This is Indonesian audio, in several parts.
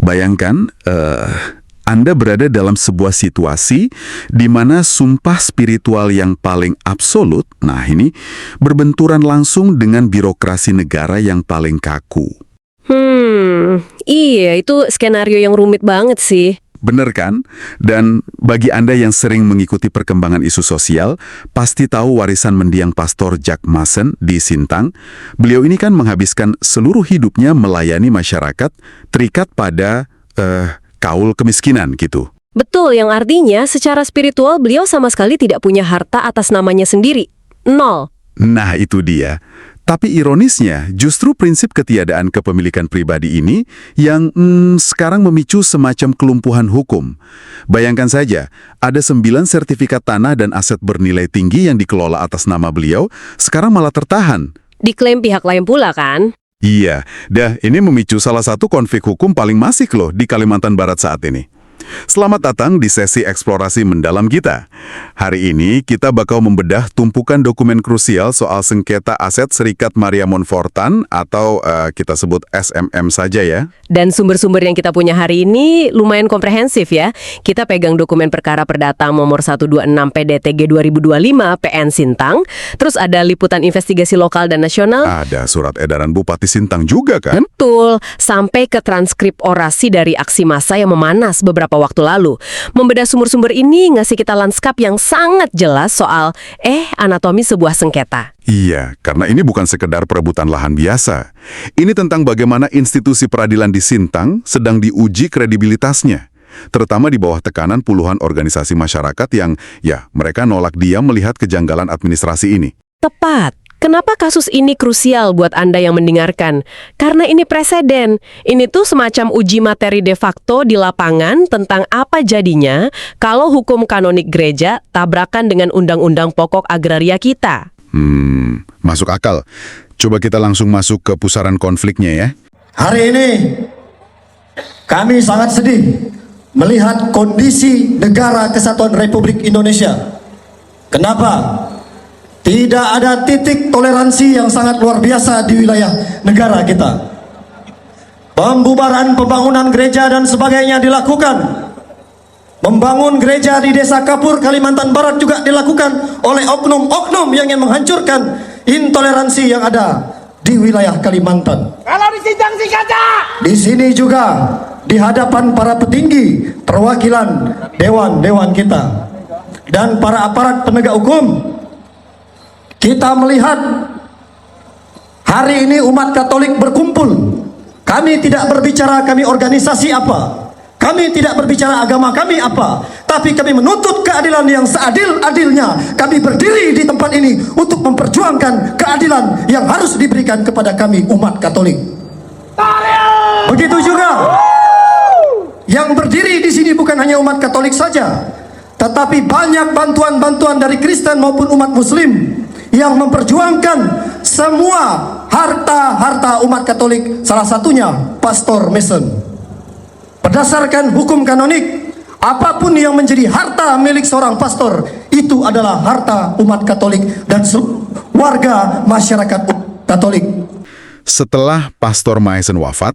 Bayangkan, Anda berada dalam sebuah situasi di mana sumpah spiritual yang paling absolut, nah ini, berbenturan langsung dengan birokrasi negara yang paling kaku. Iya, itu skenario yang rumit banget sih. Bener kan? Dan bagi Anda yang sering mengikuti perkembangan isu sosial, pasti tahu warisan mendiang Pastor Jack Mason di Sintang. Beliau ini kan menghabiskan seluruh hidupnya melayani masyarakat terikat pada kaul kemiskinan gitu. Betul, yang artinya secara spiritual beliau sama sekali tidak punya harta atas namanya sendiri. Nol. Nah, itu dia. Tapi ironisnya, justru prinsip ketiadaan kepemilikan pribadi ini yang sekarang memicu semacam kelumpuhan hukum. Bayangkan saja, ada 9 sertifikat tanah dan aset bernilai tinggi yang dikelola atas nama beliau, sekarang malah tertahan. Diklaim pihak lain pula kan? Iya, ini memicu salah satu konflik hukum paling masif loh di Kalimantan Barat saat ini. Selamat datang di sesi eksplorasi mendalam kita. Hari ini kita bakal membedah tumpukan dokumen krusial soal sengketa aset Serikat Maria Montfortan atau kita sebut SMM saja ya. Dan sumber-sumber yang kita punya hari ini lumayan komprehensif ya. Kita pegang dokumen perkara perdata nomor 126 PDTG 2025 PN Sintang, terus ada liputan investigasi lokal dan nasional. Ada surat edaran Bupati Sintang juga kan? Betul, sampai ke transkrip orasi dari aksi massa yang memanas beberapa waktu lalu. Membedah sumber-sumber ini ngasih kita lanskap yang sangat jelas soal anatomi sebuah sengketa. Iya, karena ini bukan sekedar perebutan lahan biasa. Ini tentang bagaimana institusi peradilan di Sintang sedang diuji kredibilitasnya. Terutama di bawah tekanan puluhan organisasi masyarakat yang, mereka nolak diam melihat kejanggalan administrasi ini. Tepat. Kenapa kasus ini krusial buat Anda yang mendengarkan? Karena ini preseden. Ini tuh semacam uji materi de facto di lapangan tentang apa jadinya kalau hukum kanonik gereja tabrakan dengan undang-undang pokok agraria kita. Masuk akal. Coba kita langsung masuk ke pusaran konfliknya ya. Hari ini kami sangat sedih melihat kondisi negara kesatuan Republik Indonesia. Kenapa? Tidak ada titik toleransi yang sangat luar biasa di wilayah negara kita. Pembubaran pembangunan gereja dan sebagainya dilakukan. Membangun gereja di Desa Kapur, Kalimantan Barat juga dilakukan oleh oknum-oknum yang ingin menghancurkan intoleransi yang ada di wilayah Kalimantan. Kalau di Sintang sih kaca. Di sini juga di hadapan para petinggi perwakilan dewan-dewan kita dan para aparat penegak hukum, kita melihat hari ini umat Katolik berkumpul. Kami tidak berbicara kami organisasi apa, kami tidak berbicara agama kami apa, tapi kami menuntut keadilan yang seadil-adilnya. Kami berdiri di tempat ini untuk memperjuangkan keadilan yang harus diberikan kepada kami umat Katolik. Begitu juga yang berdiri di sini bukan hanya umat Katolik saja, tetapi banyak bantuan-bantuan dari Kristen maupun umat Muslim yang memperjuangkan semua harta-harta umat Katolik, salah satunya Pastor Mason. Berdasarkan hukum kanonik, apapun yang menjadi harta milik seorang pastor, itu adalah harta umat Katolik dan warga masyarakat Katolik. Setelah Pastor Mason wafat,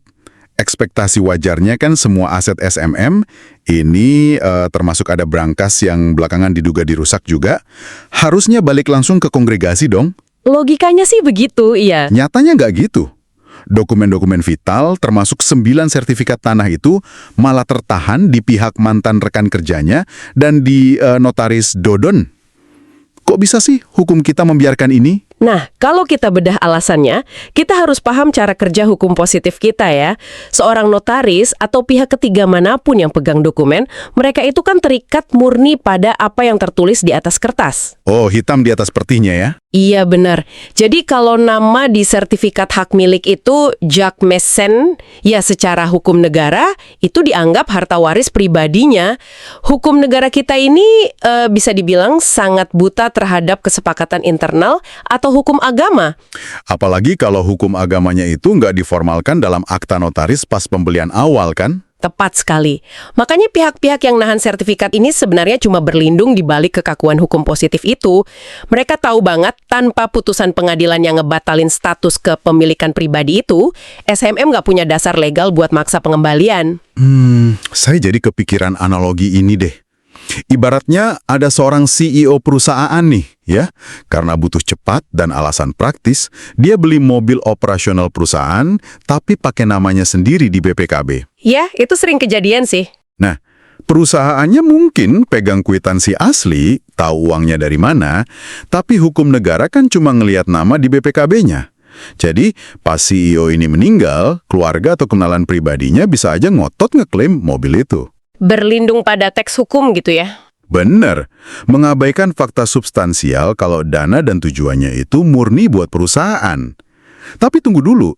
ekspektasi wajarnya kan semua aset SMM, ini termasuk ada brankas yang belakangan diduga dirusak juga, harusnya balik langsung ke kongregasi dong. Logikanya sih begitu, iya. Nyatanya nggak gitu. Dokumen-dokumen vital termasuk 9 sertifikat tanah itu malah tertahan di pihak mantan rekan kerjanya dan di notaris Dodon. Kok bisa sih hukum kita membiarkan ini? Nah, kalau kita bedah alasannya, kita harus paham cara kerja hukum positif kita ya. Seorang notaris atau pihak ketiga manapun yang pegang dokumen, mereka itu kan terikat murni pada apa yang tertulis di atas kertas. Oh, hitam di atas putihnya ya? Iya benar. Jadi kalau nama di sertifikat hak milik itu Jack Mason, ya secara hukum negara itu dianggap harta waris pribadinya. Hukum negara kita ini bisa dibilang sangat buta terhadap kesepakatan internal atau hukum agama. Apalagi kalau hukum agamanya itu nggak diformalkan dalam akta notaris pas pembelian awal kan? Tepat sekali. Makanya pihak-pihak yang nahan sertifikat ini sebenarnya cuma berlindung di balik kekakuan hukum positif itu. Mereka tahu banget tanpa putusan pengadilan yang ngebatalin status kepemilikan pribadi itu, SMM nggak punya dasar legal buat maksa pengembalian. Saya jadi kepikiran analogi ini deh. Ibaratnya ada seorang CEO perusahaan nih, ya. Karena butuh cepat dan alasan praktis, dia beli mobil operasional perusahaan, tapi pakai namanya sendiri di BPKB. Ya, itu sering kejadian sih. Nah, perusahaannya mungkin pegang kwitansi asli, tahu uangnya dari mana, tapi hukum negara kan cuma ngelihat nama di BPKB-nya. Jadi, pas CEO ini meninggal, keluarga atau kenalan pribadinya bisa aja ngotot ngeklaim mobil itu. Berlindung pada teks hukum gitu ya. Bener, mengabaikan fakta substansial kalau dana dan tujuannya itu murni buat perusahaan. Tapi tunggu dulu,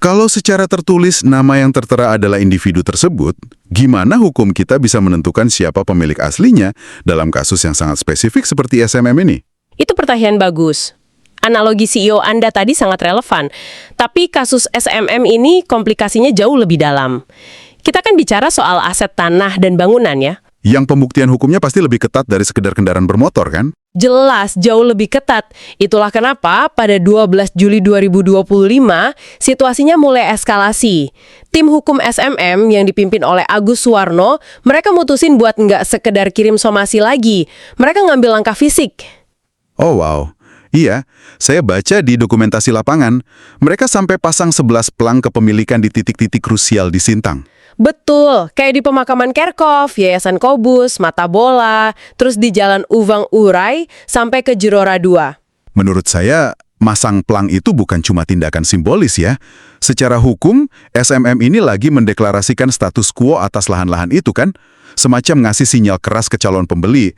kalau secara tertulis nama yang tertera adalah individu tersebut, gimana hukum kita bisa menentukan siapa pemilik aslinya dalam kasus yang sangat spesifik seperti SMM ini? Itu pertanyaan bagus. Analogi CEO Anda tadi sangat relevan. Tapi kasus SMM ini komplikasinya jauh lebih dalam. Kita kan bicara soal aset tanah dan bangunan ya. Yang pembuktian hukumnya pasti lebih ketat dari sekedar kendaraan bermotor kan? Jelas, jauh lebih ketat. Itulah kenapa pada 12 Juli 2025, situasinya mulai eskalasi. Tim hukum SMM yang dipimpin oleh Agus Suwarno, mereka mutusin buat nggak sekedar kirim somasi lagi. Mereka ngambil langkah fisik. Oh wow, iya, saya baca di dokumentasi lapangan, mereka sampai pasang 11 pelang kepemilikan di titik-titik krusial di Sintang. Betul, kayak di pemakaman Kerkhoff, Yayasan Kobus, Mata Bola, terus di Jalan Uvang Urai, sampai ke Jerora 2. Menurut saya, masang pelang itu bukan cuma tindakan simbolis ya. Secara hukum, SMM ini lagi mendeklarasikan status quo atas lahan-lahan itu kan? Semacam ngasih sinyal keras ke calon pembeli.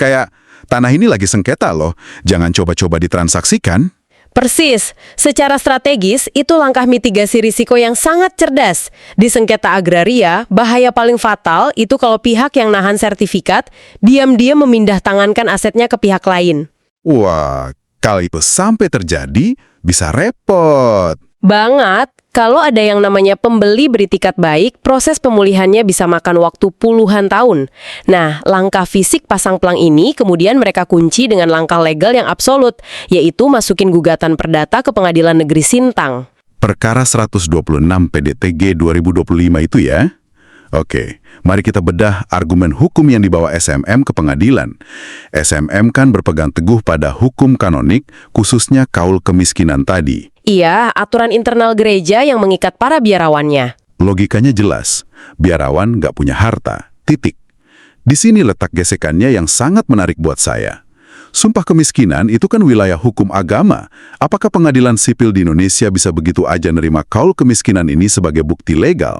Kayak, tanah ini lagi sengketa loh, jangan coba-coba ditransaksikan. Persis, secara strategis itu langkah mitigasi risiko yang sangat cerdas. Di sengketa agraria, bahaya paling fatal itu kalau pihak yang nahan sertifikat diam-diam memindah tangankan asetnya ke pihak lain. Wah, kalau itu sampai terjadi, bisa repot. Banget, kalau ada yang namanya pembeli beritikat baik, proses pemulihannya bisa makan waktu puluhan tahun. Nah, langkah fisik pasang pelang ini kemudian mereka kunci dengan langkah legal yang absolut, yaitu masukin gugatan perdata ke Pengadilan Negeri Sintang. Perkara 126 PDTG 2025 itu ya? Oke, mari kita bedah argumen hukum yang dibawa SMM ke pengadilan. SMM kan berpegang teguh pada hukum kanonik, khususnya kaul kemiskinan tadi. Iya, aturan internal gereja yang mengikat para biarawannya. Logikanya jelas, biarawan nggak punya harta, titik. Di sini letak gesekannya yang sangat menarik buat saya. Sumpah kemiskinan itu kan wilayah hukum agama. Apakah pengadilan sipil di Indonesia bisa begitu aja nerima kaul kemiskinan ini sebagai bukti legal?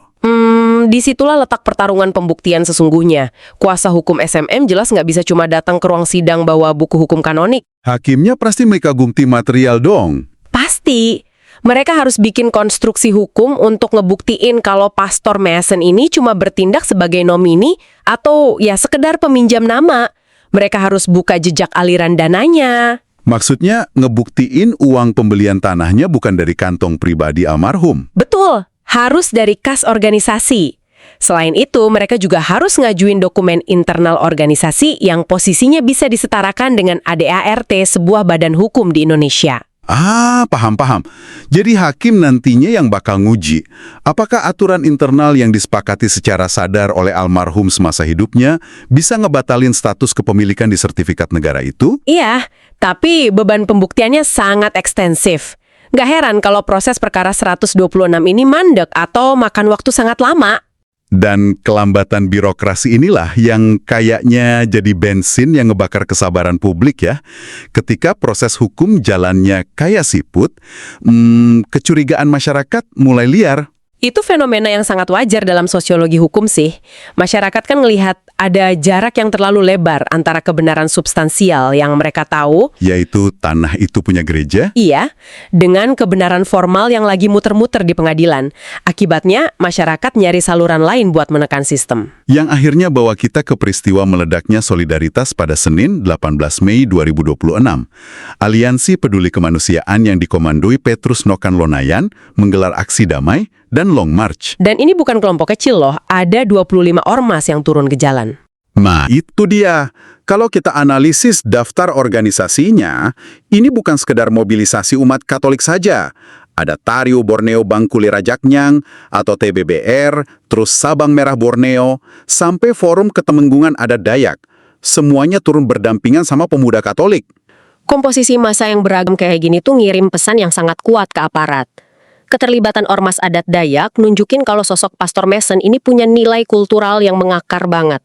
Disitulah letak pertarungan pembuktian sesungguhnya. Kuasa hukum SMM jelas nggak bisa cuma datang ke ruang sidang bawa buku hukum kanonik. Hakimnya pasti mengagumti material dong. Pasti. Mereka harus bikin konstruksi hukum untuk ngebuktiin kalau Pastor Mason ini cuma bertindak sebagai nomini atau ya sekedar peminjam nama. Mereka harus buka jejak aliran dananya. Maksudnya ngebuktiin uang pembelian tanahnya bukan dari kantong pribadi almarhum. Betul, harus dari kas organisasi. Selain itu, mereka juga harus ngajuin dokumen internal organisasi yang posisinya bisa disetarakan dengan ADART, sebuah badan hukum di Indonesia. Paham. Jadi hakim nantinya yang bakal nguji, apakah aturan internal yang disepakati secara sadar oleh almarhum semasa hidupnya bisa ngebatalin status kepemilikan di sertifikat negara itu? Iya, tapi beban pembuktiannya sangat ekstensif. Nggak heran kalau proses perkara 126 ini mandek atau makan waktu sangat lama. Dan kelambatan birokrasi inilah yang kayaknya jadi bensin yang ngebakar kesabaran publik ya. Ketika proses hukum jalannya kayak siput, kecurigaan masyarakat mulai liar. Itu fenomena yang sangat wajar dalam sosiologi hukum sih. Masyarakat kan ngelihat ada jarak yang terlalu lebar antara kebenaran substansial yang mereka tahu, Yaitu tanah itu punya gereja? iya, dengan kebenaran formal yang lagi muter-muter di pengadilan. Akibatnya, masyarakat nyari saluran lain buat menekan sistem. Yang akhirnya bawa kita ke peristiwa meledaknya solidaritas pada Senin 18 Mei 2026. Aliansi Peduli Kemanusiaan yang dikomandoi Petrus Nokan Lonayan menggelar aksi damai dan Long March. Dan ini bukan kelompok kecil loh, ada 25 ormas yang turun ke jalan. Nah, itu dia. Kalau kita analisis daftar organisasinya, ini bukan sekedar mobilisasi umat Katolik saja. Ada Tariu Borneo Bangkuli Rajaknyang, atau TBBR, terus Sabang Merah Borneo, sampai Forum Ketemenggungan Adat Dayak. Semuanya turun berdampingan sama pemuda Katolik. Komposisi massa yang beragam kayak gini tuh ngirim pesan yang sangat kuat ke aparat. Keterlibatan ormas adat Dayak nunjukin kalau sosok Pastor Mason ini punya nilai kultural yang mengakar banget.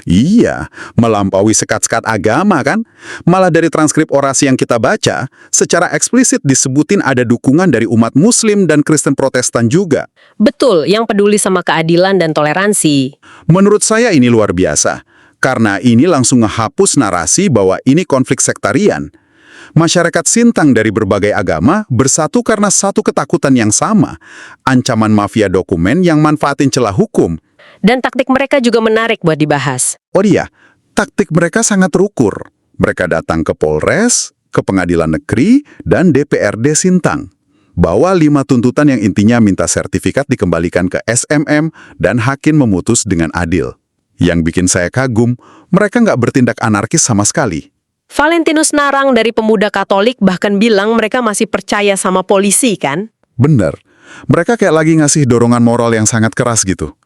Iya, melampaui sekat-sekat agama kan? Malah dari transkrip orasi yang kita baca, secara eksplisit disebutin ada dukungan dari umat Muslim dan Kristen Protestan juga. Betul, yang peduli sama keadilan dan toleransi. Menurut saya ini luar biasa, karena ini langsung ngehapus narasi bahwa ini konflik sektarian. Masyarakat Sintang dari berbagai agama bersatu karena satu ketakutan yang sama, ancaman mafia dokumen yang manfaatin celah hukum. Dan taktik mereka juga menarik buat dibahas. Oh iya, taktik mereka sangat terukur. Mereka datang ke Polres, ke Pengadilan Negeri, dan DPRD Sintang. Bawa 5 tuntutan yang intinya minta sertifikat dikembalikan ke SMM dan hakim memutus dengan adil. Yang bikin saya kagum, mereka nggak bertindak anarkis sama sekali. Valentinus Narang dari Pemuda Katolik bahkan bilang mereka masih percaya sama polisi kan? Bener, mereka kayak lagi ngasih dorongan moral yang sangat keras gitu.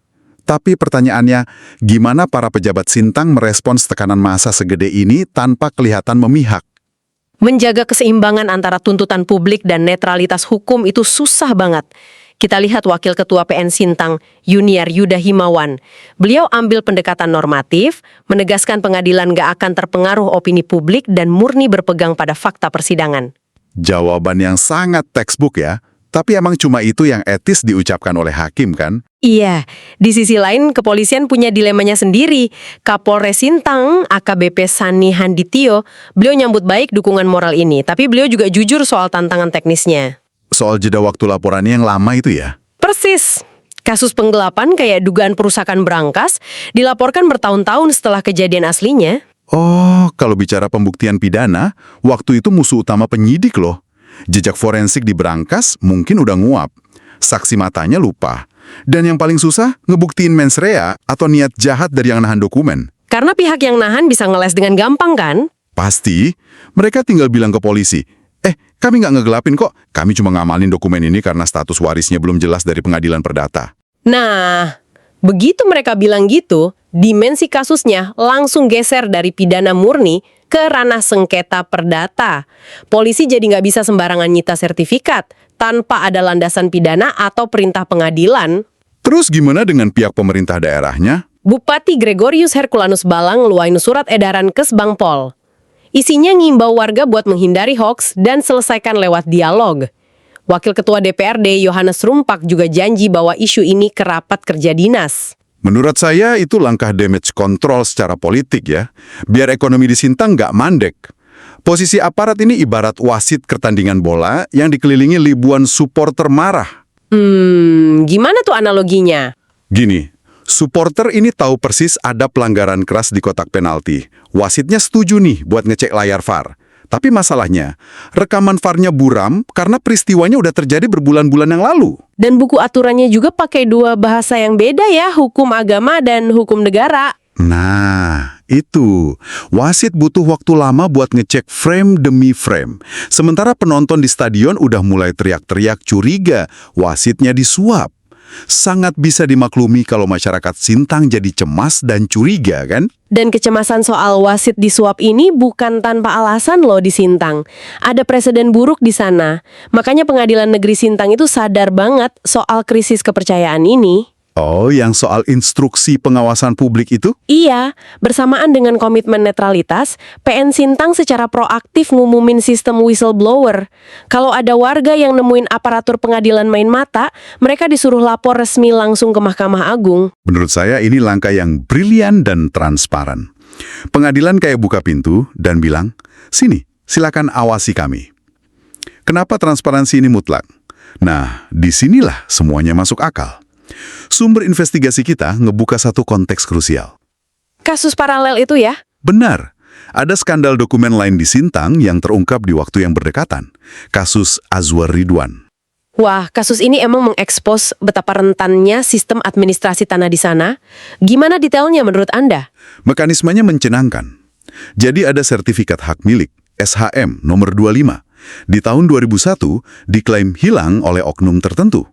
Tapi pertanyaannya, gimana para pejabat Sintang merespons tekanan massa segede ini tanpa kelihatan memihak? Menjaga keseimbangan antara tuntutan publik dan netralitas hukum itu susah banget. Kita lihat Wakil Ketua PN Sintang, Yuniar Yuda Himawan. Beliau ambil pendekatan normatif, menegaskan pengadilan gak akan terpengaruh opini publik dan murni berpegang pada fakta persidangan. Jawaban yang sangat textbook ya, tapi emang cuma itu yang etis diucapkan oleh hakim kan? Iya, di sisi lain kepolisian punya dilemanya sendiri. Kapolres Sintang, AKBP Sani Handitio, beliau nyambut baik dukungan moral ini, tapi beliau juga jujur soal tantangan teknisnya. Soal jeda waktu laporannya yang lama itu ya? Persis. Kasus penggelapan kayak dugaan perusakan berangkas dilaporkan bertahun-tahun setelah kejadian aslinya. Oh, kalau bicara pembuktian pidana, waktu itu musuh utama penyidik loh. Jejak forensik di berangkas mungkin udah nguap. Saksi matanya lupa. Dan yang paling susah, ngebuktiin mens rea atau niat jahat dari yang nahan dokumen. Karena pihak yang nahan bisa ngeles dengan gampang kan? Pasti, mereka tinggal bilang ke polisi, kami nggak ngegelapin kok, kami cuma ngamalin dokumen ini karena status warisnya belum jelas dari pengadilan perdata. Nah, begitu mereka bilang gitu, dimensi kasusnya langsung geser dari pidana murni ke ranah sengketa perdata. Polisi jadi nggak bisa sembarangan nyita sertifikat tanpa ada landasan pidana atau perintah pengadilan. Terus gimana dengan pihak pemerintah daerahnya? Bupati Gregorius Herculanus Balang ngeluarin surat edaran ke Sbangpol. Isinya ngimbau warga buat menghindari hoaks dan selesaikan lewat dialog. Wakil Ketua DPRD Yohanes Rumpak juga janji bahwa isu ini ke rapat kerja dinas. Menurut saya itu langkah damage control secara politik ya, biar ekonomi di Sintang nggak mandek. Posisi aparat ini ibarat wasit pertandingan bola yang dikelilingi ribuan supporter marah. Gimana tuh analoginya? Gini, supporter ini tahu persis ada pelanggaran keras di kotak penalti. Wasitnya setuju nih buat ngecek layar VAR. Tapi masalahnya, rekaman VAR-nya buram karena peristiwanya udah terjadi berbulan-bulan yang lalu. Dan buku aturannya juga pakai 2 bahasa yang beda ya, hukum agama dan hukum negara. Nah, itu. Wasit butuh waktu lama buat ngecek frame demi frame. Sementara penonton di stadion udah mulai teriak-teriak curiga, wasitnya disuap. Sangat bisa dimaklumi kalau masyarakat Sintang jadi cemas dan curiga, kan? Dan kecemasan soal wasit disuap ini bukan tanpa alasan loh di Sintang. Ada presiden buruk di sana. Makanya Pengadilan Negeri Sintang itu sadar banget soal krisis kepercayaan ini. Oh, yang soal instruksi pengawasan publik itu? Iya, bersamaan dengan komitmen netralitas, PN Sintang secara proaktif ngumumin sistem whistleblower. Kalau ada warga yang nemuin aparatur pengadilan main mata, mereka disuruh lapor resmi langsung ke Mahkamah Agung. Menurut saya ini langkah yang brilian dan transparan. Pengadilan kayak buka pintu dan bilang, sini, silakan awasi kami. Kenapa transparansi ini mutlak? Nah, disinilah semuanya masuk akal. Sumber investigasi kita ngebuka satu konteks krusial. Kasus paralel itu ya? Benar, ada skandal dokumen lain di Sintang yang terungkap di waktu yang berdekatan. Kasus Azwar Ridwan. Wah, kasus ini emang mengekspos betapa rentannya sistem administrasi tanah di sana. Gimana detailnya menurut Anda? Mekanismenya mencenangkan. Jadi ada sertifikat hak milik, SHM nomor 25. Di tahun 2001, diklaim hilang oleh oknum tertentu.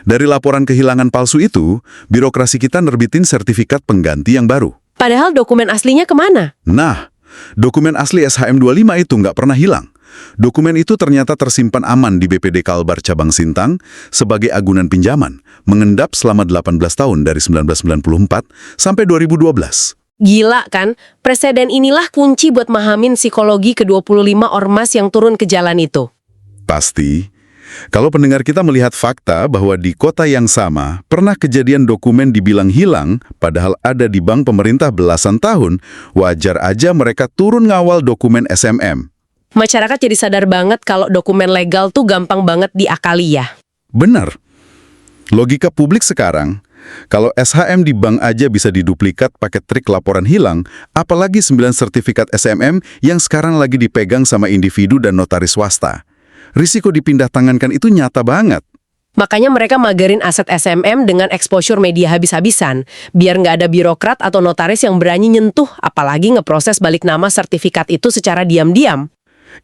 Dari laporan kehilangan palsu itu, birokrasi kita nerbitin sertifikat pengganti yang baru. Padahal dokumen aslinya kemana? Nah, dokumen asli SHM 25 itu nggak pernah hilang. Dokumen itu ternyata tersimpan aman di BPD Kalbar Cabang Sintang sebagai agunan pinjaman, mengendap selama 18 tahun dari 1994 sampai 2012. Gila kan? Preseden inilah kunci buat mahamin psikologi ke-25 ormas yang turun ke jalan itu. Pasti. Kalau pendengar kita melihat fakta bahwa di kota yang sama pernah kejadian dokumen dibilang hilang, padahal ada di bank pemerintah belasan tahun, wajar aja mereka turun ngawal dokumen SMM. Masyarakat jadi sadar banget kalau dokumen legal tuh gampang banget diakali ya. Benar. Logika publik sekarang, kalau SHM di bank aja bisa diduplikat pakai trik laporan hilang, apalagi 9 sertifikat SMM yang sekarang lagi dipegang sama individu dan notaris swasta. Risiko dipindah tangankan itu nyata banget. Makanya mereka magerin aset SMM dengan exposure media habis-habisan, biar nggak ada birokrat atau notaris yang berani nyentuh, apalagi ngeproses balik nama sertifikat itu secara diam-diam.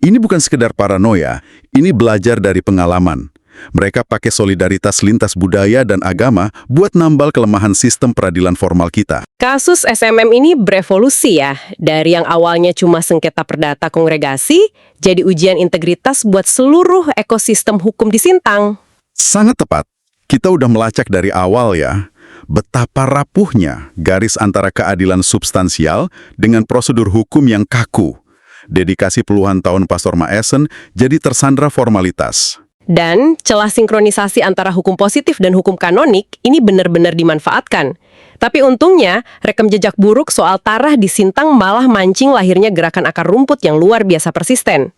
Ini bukan sekedar paranoia, ini belajar dari pengalaman. Mereka pakai solidaritas lintas budaya dan agama buat nambal kelemahan sistem peradilan formal kita. Kasus SMM ini berevolusi ya, dari yang awalnya cuma sengketa perdata kongregasi, jadi ujian integritas buat seluruh ekosistem hukum di Sintang. Sangat tepat. Kita udah melacak dari awal ya, betapa rapuhnya garis antara keadilan substansial dengan prosedur hukum yang kaku. Dedikasi puluhan tahun Pastor Maesen jadi tersandra formalitas. Dan celah sinkronisasi antara hukum positif dan hukum kanonik ini benar-benar dimanfaatkan. Tapi untungnya, rekam jejak buruk soal tarah di Sintang malah mancing lahirnya gerakan akar rumput yang luar biasa persisten.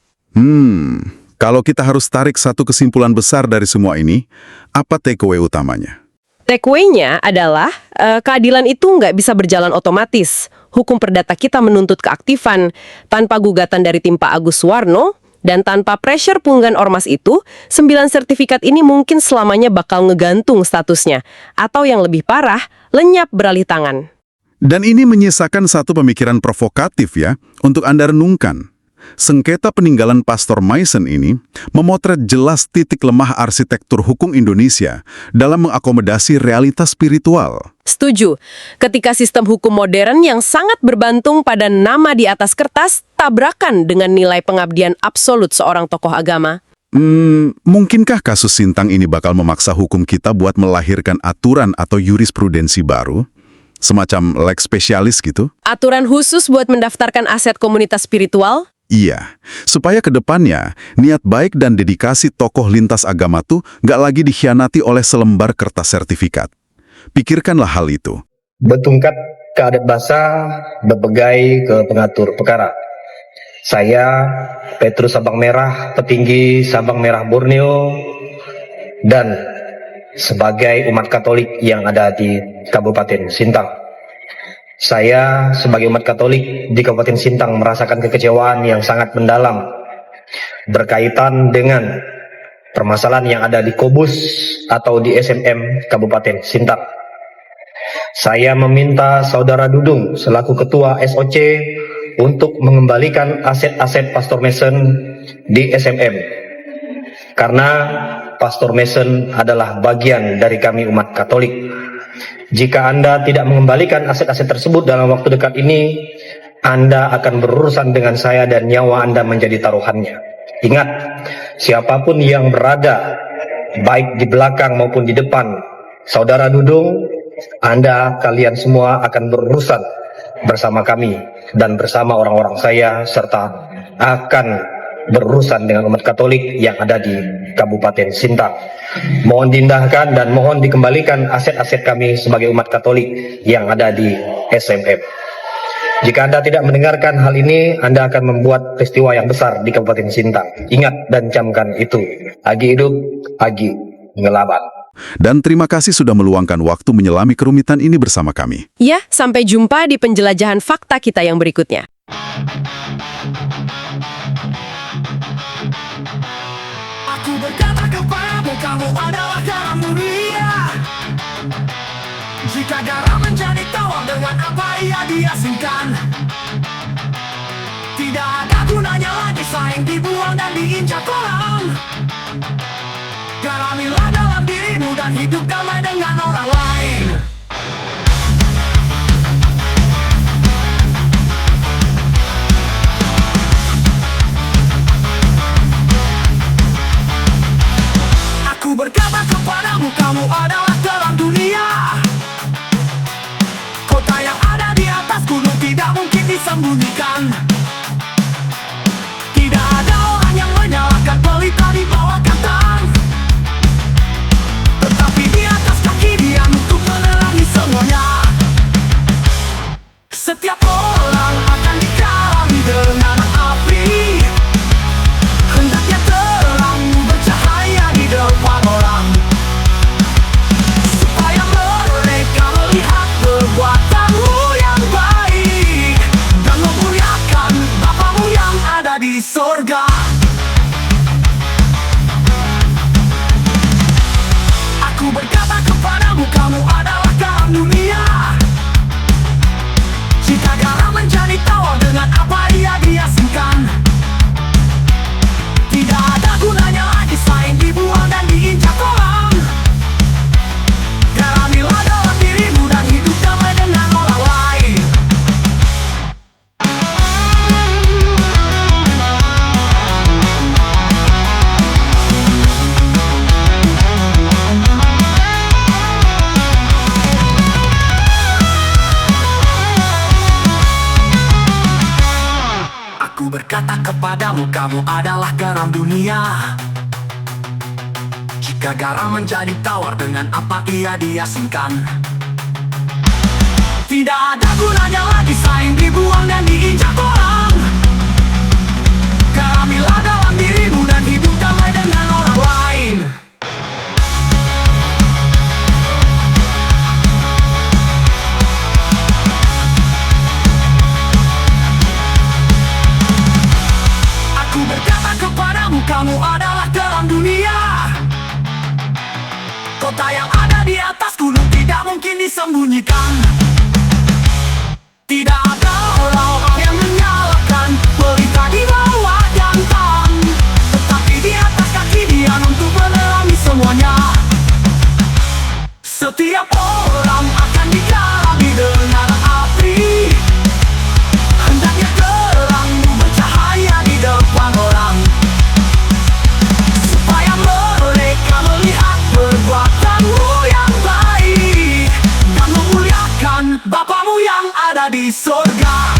Kalau kita harus tarik satu kesimpulan besar dari semua ini, apa takeaway utamanya? Takeaway-nya adalah keadilan itu nggak bisa berjalan otomatis. Hukum perdata kita menuntut keaktifan. Tanpa gugatan dari tim Pak Agus Suwarno, dan tanpa pressure punggan ormas itu, 9 sertifikat ini mungkin selamanya bakal ngegantung statusnya. Atau yang lebih parah, lenyap beralih tangan. Dan ini menyisakan satu pemikiran provokatif ya, untuk Anda renungkan. Sengketa peninggalan Pastor Maesen ini memotret jelas titik lemah arsitektur hukum Indonesia dalam mengakomodasi realitas spiritual. Setuju. Ketika sistem hukum modern yang sangat berbantung pada nama di atas kertas tabrakan dengan nilai pengabdian absolut seorang tokoh agama. Mungkinkah kasus Sintang ini bakal memaksa hukum kita buat melahirkan aturan atau jurisprudensi baru? Semacam lex spesialis gitu? Aturan khusus buat mendaftarkan aset komunitas spiritual? Iya, supaya ke depannya niat baik dan dedikasi tokoh lintas agama tuh nggak lagi dikhianati oleh selembar kertas sertifikat. Pikirkanlah hal itu. Betungkat ke adat basa, berpegai ke pengatur perkara. Saya, Petrus Sabang Merah, petinggi Sabang Merah Borneo, dan sebagai umat Katolik yang ada di Kabupaten Sintang. Saya sebagai umat Katolik di Kabupaten Sintang merasakan kekecewaan yang sangat mendalam berkaitan dengan permasalahan yang ada di Kobus atau di SMM Kabupaten Sintang. Saya meminta Saudara Dudung selaku Ketua SOC untuk mengembalikan aset-aset Pastor Maesen di SMM. Karena Pastor Maesen adalah bagian dari kami umat Katolik. Jika Anda tidak mengembalikan aset-aset tersebut dalam waktu dekat ini, Anda akan berurusan dengan saya dan nyawa Anda menjadi taruhannya. Ingat, siapapun yang berada, baik di belakang maupun di depan, Saudara Dudung, kalian semua akan berurusan bersama kami dan bersama orang-orang saya, serta akan berurusan dengan umat Katolik yang ada di Kabupaten Sintang. Mohon diindahkan dan mohon dikembalikan aset-aset kami sebagai umat Katolik yang ada di SMM. Jika Anda tidak mendengarkan hal ini, Anda akan membuat peristiwa yang besar di Kabupaten Sintang. Ingat dan camkan itu. Agi hidup, agi ngelaban. Dan terima kasih sudah meluangkan waktu menyelami kerumitan ini bersama kami. Ya, sampai jumpa di penjelajahan fakta kita yang berikutnya. Aku berkata kepada kamu menjadi tawar dengan apa ia diasingkan. Tidak ada gunanya lagi saing dibuang dan diinjak orang. Garamilah dalam dirimu dan hidup damai dengan orang lain. Aku berkata kepadamu, kamu adalah terang dunia. Kota yang ada di atas gunung tidak mungkin disembunyikan. Tidak ada orang yang menyalakan pelita di bawah kantang, tetapi di atas kaki dia untuk menerangi semuanya. Setiap orang akan dikalami dengan api. Hendaknya terangmu bercahaya di depan orang, supaya mereka melihat perbuatanmu yang baik dan memuliakan Bapamu yang ada di sorga. Aku berkata kepadamu, kamu adalah garam dunia. Jika garam menjadi tawar, dengan apa ia diasingkan? Tidak ada gunanya lagi saing dibuang dan diinjak orang. Garamilah dalam dirimu dan hidup damai dengan orang lain. Aku berkata kepadamu, kamu adalah garam dunia. Jika garam menjadi tawar, dengan apa ia diasingkan? Tidak ada gunanya lagi saing dibuang dan diinjak orang. Garamilah dalam dirimu dan hidup damai dengan orang lain. Aku berkata kepadamu, kamu adalah terang dunia. Kota yang ada di atas gunung tidak mungkin disembunyikan. Tidak ada orang-orang yang menyalakan pelita di bawah jantan, tetapi di atas kaki dia untuk menerangi semuanya. Setiap orang akan dikalami dengan api. Hendaknya terangmu bercahaya di depan orang, supaya mereka melihat perbuatanmu yang baik dan memuliakan Bapamu yang ada di sorga.